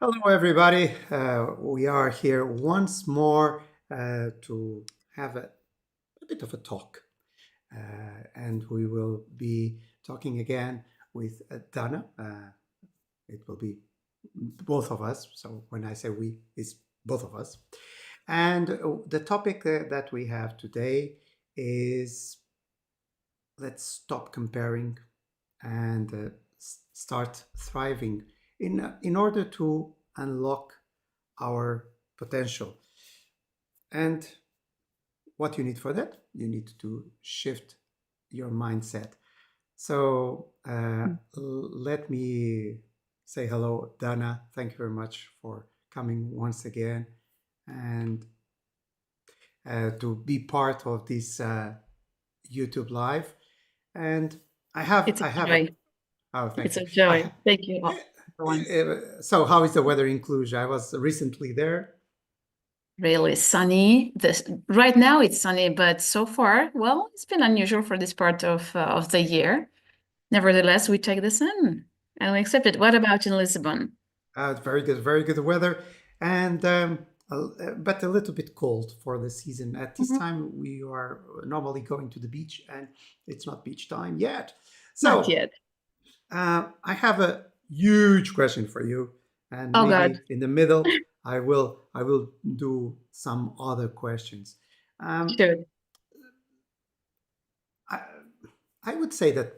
Hello, everybody. We are here once more to have a bit of a talk. And we will be talking again with Dana. It will be both of us. So when I say we, it's both of us. And the topic that we have today is let's stop comparing and start thriving in order to unlock our potential. And what you need for that, you need to shift your mindset. So let me say hello, Dana. Thank you very much for coming once again and to be part of this YouTube live. And It's a I have a joy. oh, thank It's you. a joy. Thank you, everyone. So how is the weather in Cluj? I was recently there. Really sunny. Right now it's sunny, but so far, well, it's been unusual for this part of the year. Nevertheless, we take the sun and we accept it. What about in Lisbon? It's very good weather, and but a little bit cold for the season. At this Mhm. time, we are normally going to the beach, and it's not beach time yet. Not So yet. I have a huge question for you, and Oh God, maybe in the middle, I will do some other questions. Um, shoot. I, I would say that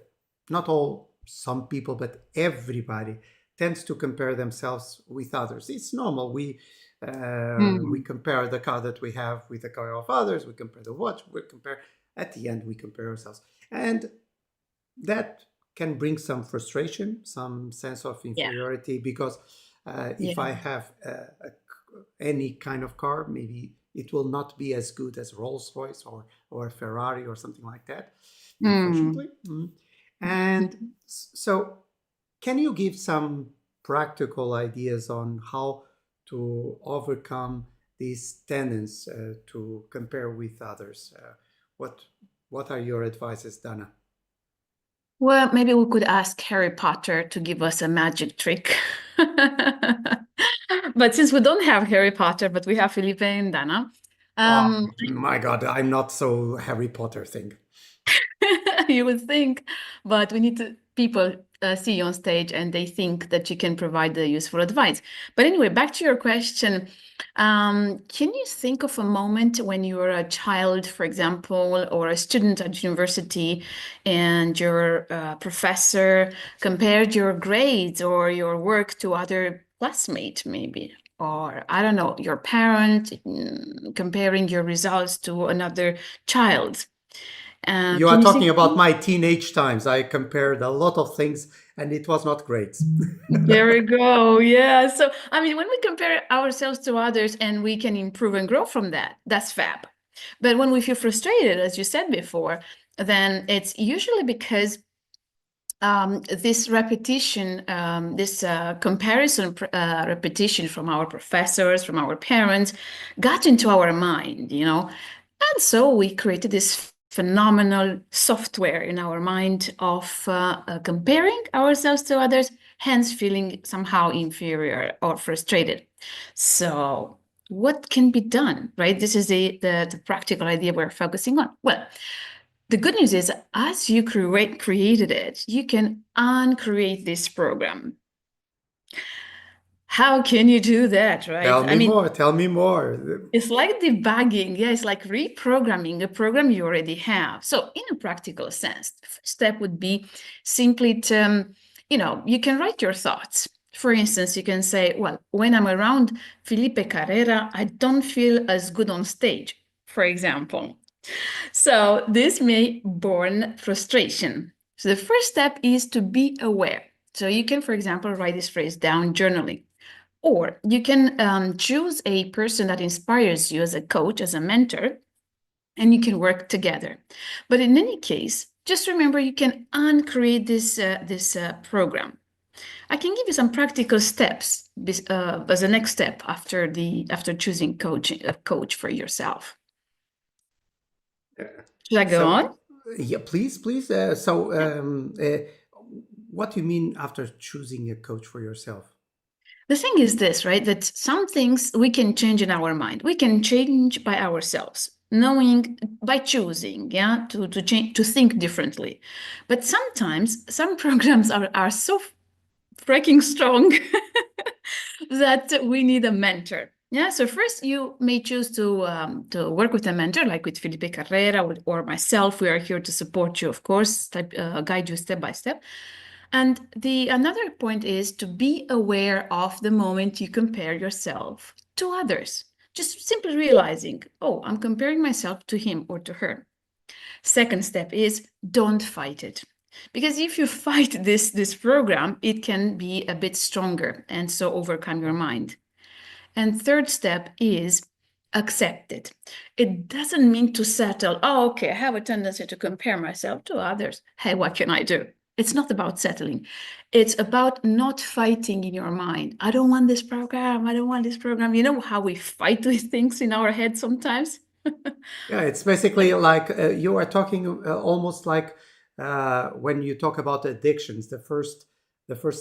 not all, some people, but everybody tends to compare themselves with others. It's normal. We Hmm. compare the car that we have with the car of others. We compare the watch. We compare. At the end, we compare ourselves, and that can bring some frustration, some sense of Yeah, inferiority. Because if I yeah. have any kind of car, maybe it will not be as good as Rolls Royce or Ferrari or something like that, Hmm. unfortunately. And so, can you give some practical ideas on how to overcome these tendencies to compare with others? What What are your advices, Dana? Well, maybe we could ask Harry Potter to give us a magic trick. But since we don't have Harry Potter, but we have Felipe and Dana, Oh um, my God, I'm not so Harry Potter thing. you would think, but we need to people see you on stage and they think that you can provide the useful advice. But anyway, back to your question. Can you think of a moment when you were a child, for example, or a student at university, and your professor compared your grades or your work to other classmates, maybe? Or I don't know, your parent comparing your results to another child. You are Can you talking think? about my teenage times. I compared a lot of things and it was not great. There we go. Yeah. So, I mean, when we compare ourselves to others and we can improve and grow from that, that's fab. But when we feel frustrated, as you said before, then it's usually because this repetition, this comparison repetition from our professors, from our parents, got into our mind, and so we created this phenomenal software in our mind of comparing ourselves to others, hence feeling somehow inferior or frustrated. So, what can be done, right? This is the practical idea we're focusing on. Well, the good news is, as you created it, you can uncreate this program. How can you do that, right? Tell I me mean, more. Tell me more. it's like debugging. Yeah, it's like reprogramming a program you already have. So, in a practical sense, the first step would be simply to, you can write your thoughts. For instance, you can say, well, when I'm around Filipe Carrera, I don't feel as good on stage, for example. So this may born frustration. So the first step is to be aware. So you can, for example, write this phrase down journaling, or you can choose a person that inspires you as a coach, as a mentor, and you can work together. But in any case, just remember you can uncreate this program. I can give you some practical steps as a next step after choosing a coach for yourself. Should I go So, on? yeah, please. What do you mean after choosing a coach for yourself? The thing is this, right? That some things we can change in our mind. We can change by ourselves, knowing by choosing, yeah, to change, to think differently. But sometimes some programs are so freaking strong that we need a mentor. Yeah, so first you may choose to work with a mentor, like with Filipe Carrera or myself. We are here to support you, of course, guide you step by step. And the another point is to be aware of the moment you compare yourself to others. Just simply realizing, oh, I'm comparing myself to him or to her. Second step is don't fight it. Because if you fight this program, it can be a bit stronger and so overcome your mind. And third step is accept it. It doesn't mean to settle, oh, okay, I have a tendency to compare myself to others. Hey, what can I do? It's not about settling. It's about not fighting in your mind. I don't want this program. I don't want this program. You know how we fight with things in our head sometimes? Yeah, it's basically like you are talking almost like when you talk about addictions. The first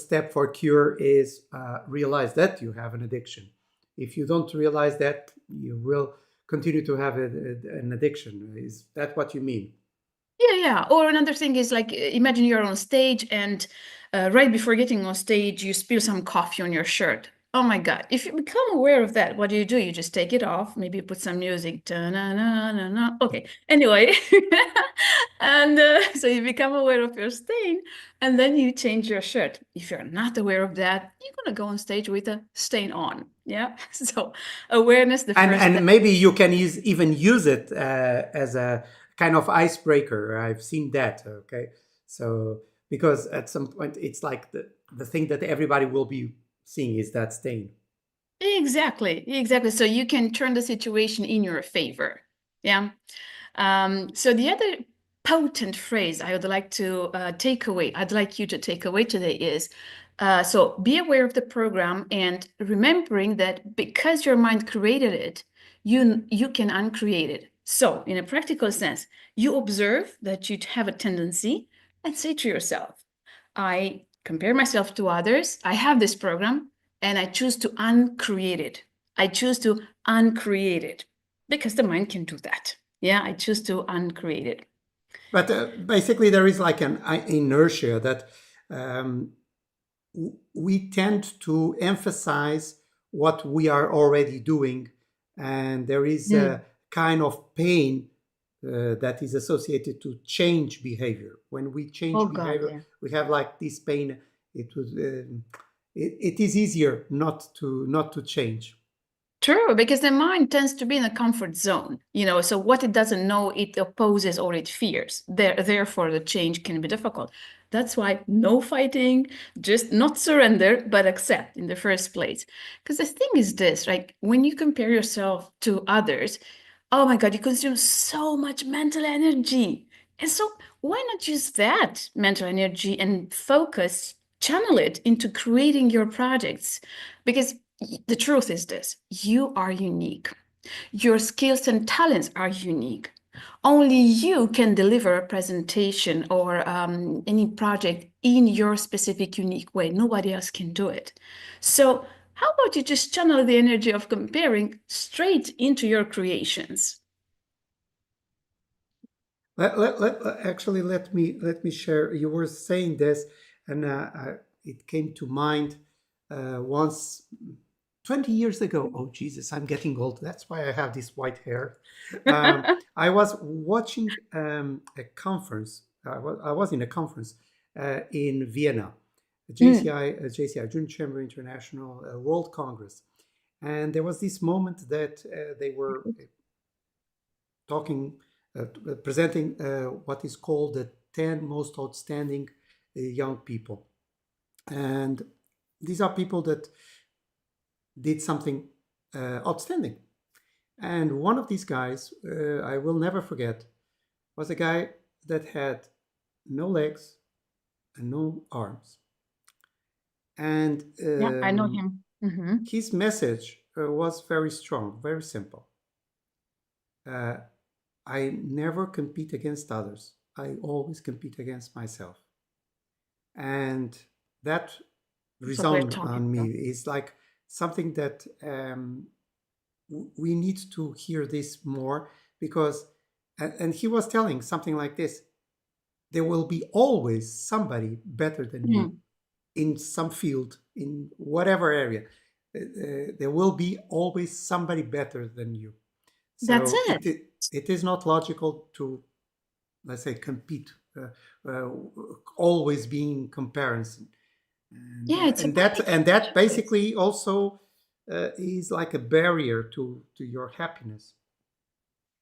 step for cure is realize that you have an addiction. If you don't realize that, you will continue to have an addiction. Is that what you mean? Yeah, yeah. Or another thing is like imagine you're on stage and right before getting on stage, you spill some coffee on your shirt. Oh my God. If you become aware of that, what do? You just take it off. Maybe you put some music. Ta-na-na-na-na. Okay. Anyway. And so you become aware of your stain and then you change your shirt. If you're not aware of that, you're going to go on stage with a stain on. Yeah. So awareness, the and first step. and maybe you can even use it as a kind of icebreaker. I've seen that. Okay, so because at some point it's like the thing that everybody will be seeing is that stain. Exactly, exactly. So you can turn the situation in your favor. Yeah. So the other potent phrase I would like to take away, I'd like you to take away today is so be aware of the program and remembering that because your mind created it, you can uncreate it. So in a practical sense, you observe that you have a tendency and say to yourself, I compare myself to others. I have this program and I choose to uncreate it. I choose to uncreate it because the mind can do that. Yeah, I choose to uncreate it. But basically, there is like an inertia that um, we tend to emphasize what we are already doing, and there is Mm. a kind of pain that is associated to change behavior. When we Oh change God, behavior, yeah. we have like this pain. It is easier not to change. True, because the mind tends to be in a comfort zone, so what it doesn't know, it opposes or it fears. Therefore, the change can be difficult. That's why no fighting, just not surrender, but accept in the first place. Because the thing is this, right? When you compare yourself to others, oh my God, you consume so much mental energy. And so why not use that mental energy and focus, channel it into creating your projects? Because the truth is this, you are unique. Your skills and talents are unique. Only you can deliver a presentation or any project in your specific, unique way. Nobody else can do it. So, how about you just channel the energy of comparing straight into your creations? Actually, let me share. You were saying this, and it came to mind once 20 years ago. Oh Jesus, I'm getting old. That's why I have this white hair. I was watching a conference. I was in a conference in Vienna, Mm. JCI, Junior Chamber International World Congress, and there was this moment that they were talking, presenting what is called the 10 most outstanding young people. And these are people that did something outstanding. And one of these guys, I will never forget, was a guy that had no legs and no arms. And Yeah, I know him. his message was very strong, very simple. Uh, I never compete against others. I always compete against myself. And that That's what we're resound talking on me. about. It's like something that we need to hear this more because, and he was telling something like this: there will be always somebody better than you Mm, in some field, in whatever area. There will be always somebody better than you. that's So it. it is not logical to, let's say, compete, uh, always being comparison, Yeah, it's a and practical that choice. basically also is like a barrier to your happiness.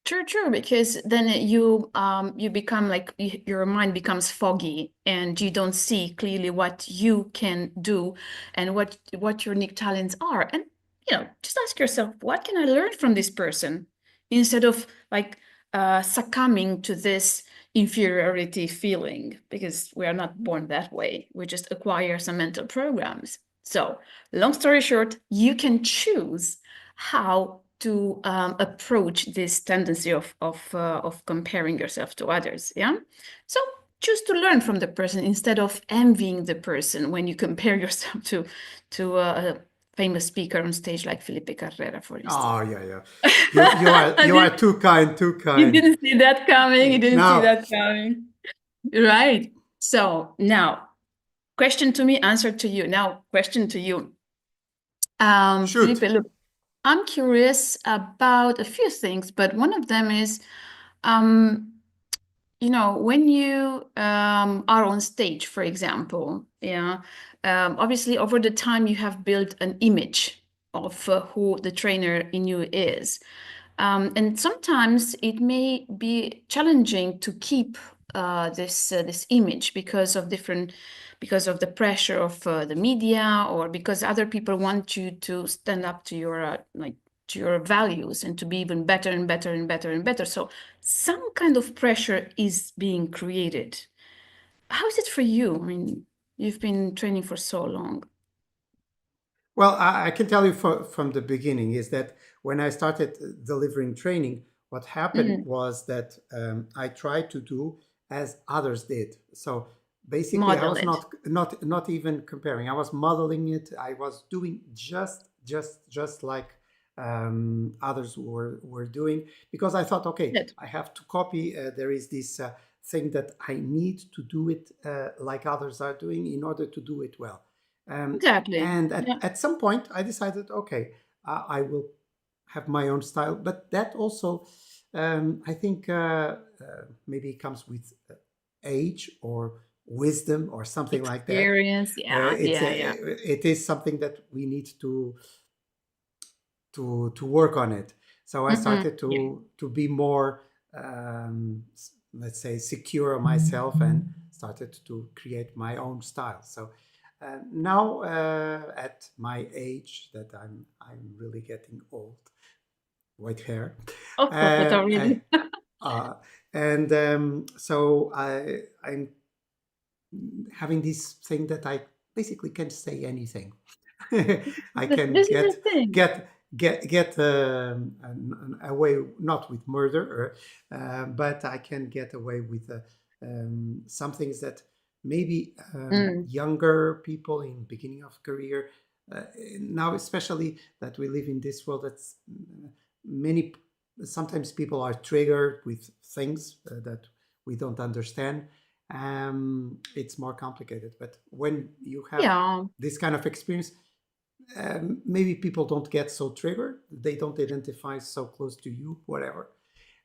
True, true, because then you become like your mind becomes foggy and you don't see clearly what you can do and what your unique talents are. And just ask yourself, what can I learn from this person? Instead of like succumbing to this inferiority feeling, because we are not born that way. We just acquire some mental programs. So, long story short, you can choose how to approach this tendency of comparing yourself to others. Yeah. So choose to learn from the person instead of envying the person when you compare yourself to a famous speaker on stage like Filipe Carrera, for instance. Oh yeah, yeah. You are too kind, too You kind. didn't see that coming. You didn't see Now that coming. Right. So now, question to me, answer to you. Now, question to you. Felipe, shoot. look, I'm curious about a few things, but one of them is, um, when you are on stage, for example, yeah, obviously over the time you have built an image of who the trainer in you is. And sometimes it may be challenging to keep this image because of the pressure of the media, or because other people want you to stand up to your to your values and to be even better and better and better and better. So some kind of pressure is being created. How is it for you? I mean, you've been training for so long. Well, I can tell you from the beginning is that when I started delivering training, what happened Mhm. was that I tried to do as others did. So basically, I Model was it. not even comparing. I was modeling it. I was doing just like others were doing because I thought, okay, Good. I have to copy. There is this thing that I need to do it like others are doing in order to do it well. Um, Exactly. and Yeah. at some point, I decided, okay, I will have my own style. But that also, I think, maybe it comes with age or wisdom or something like that. Experience. Yeah. It's Yeah. Yeah. it is something that we need to work on it. So I Mm-mm. started Yeah. to be more, let's say, secure on myself and started to create my own style. So now, at my age, that I'm really getting old, white hair, Of course, but I, already. and so I'm having this thing that I basically can say anything. I can This is the thing. get get away not with murder, but I can get away with some things that maybe Mm. younger people in beginning of career, now especially that we live in this world that's many sometimes people are triggered with things that we don't understand. It's more complicated, but when you have Yeah. this kind of experience, maybe people don't get so triggered, they don't identify so close to you, whatever,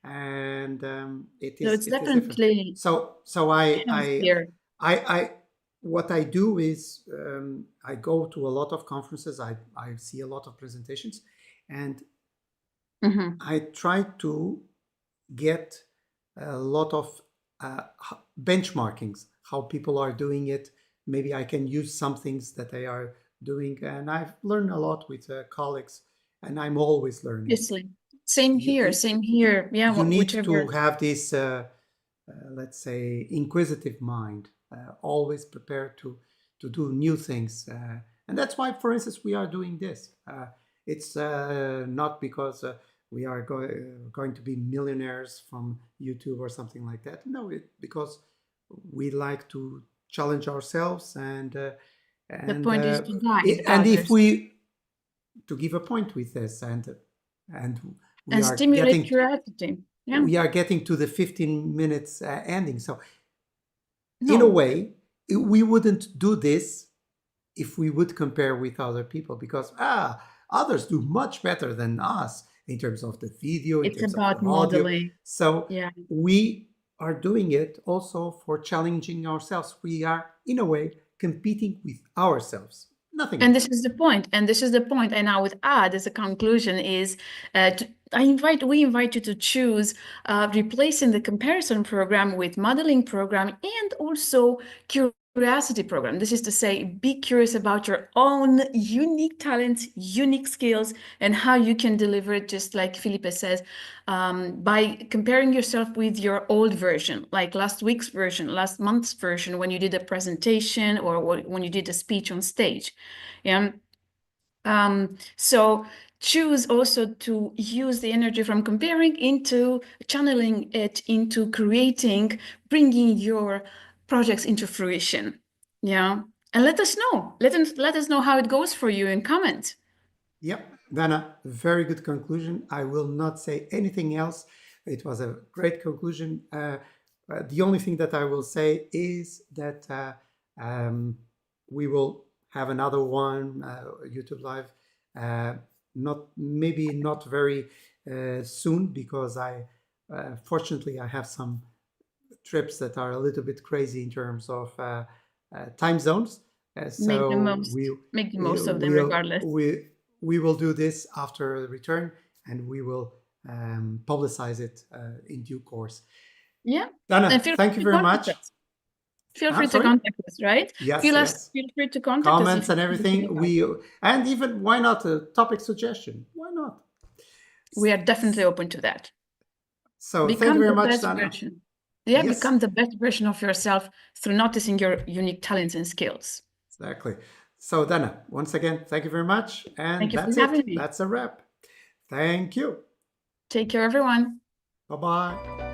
and So it's it is different. definitely So healthier. I what I do is, I go to a lot of conferences, I see a lot of presentations, and Hmm. I try to get a lot of benchmarkings, how people are doing it. Maybe I can use some things that they are doing, and I've learned a lot with colleagues, and I'm always learning. Obviously. Same You here. Same here. Yeah. you need Whichever. to have this, let's say, inquisitive mind, always prepared to do new things, and that's why, for instance, we are doing this. It's not because we are going to be millionaires from YouTube or something like that. No, because we like to challenge ourselves, and The And point is to guide and if others we to give a point with this, and we and are stimulate getting curiosity. Yeah. to the 15 minutes ending. So in a No, way, we wouldn't do this if we would compare with other people, because others do much better than us in terms of the video, in it's terms of the about audio. modeling. So Yeah. we are doing it also for challenging ourselves. We are, in a way, competing with ourselves, nothing And else. this is the point. And this is the point. And I would add as a conclusion is we invite you to choose replacing the comparison program with modeling program and also curiosity program. This is to say, be curious about your own unique talents, unique skills, and how you can deliver it, just like Filipe says, by comparing yourself with your old version, like last week's version, last month's version, when you did a presentation or when you did a speech on stage. Yeah. So choose also to use the energy from comparing into channeling it into creating, bringing your projects into fruition. Yeah. And let us know. Let us know how it goes for you in comment. Yep, Dana, very good conclusion. I will not say anything else. It was a great conclusion. The only thing that I will say is that we will have another one, YouTube Live, not very soon, because fortunately I have some trips that are a little bit crazy in terms of time zones. Make the So most. we Make the most of them we'll regardless. we will do this after return, and we will publicize it in due course. Yeah. Dana, And feel thank free you to very contact much. us. Feel I'm free to sorry. contact us, right? Yes, yes. Feel free to contact us if Comments and you have anything everything. about. And even, why not, a topic suggestion? Why not? We are definitely open to that. So thank you Become very the much, best Dana. version. Yeah, Yes, become the best version of yourself through noticing your unique talents and skills. exactly. So Dana, once again, thank you very much. And Thank you for that's having it. me. That's a wrap. Thank you. Take care, everyone. Bye-bye.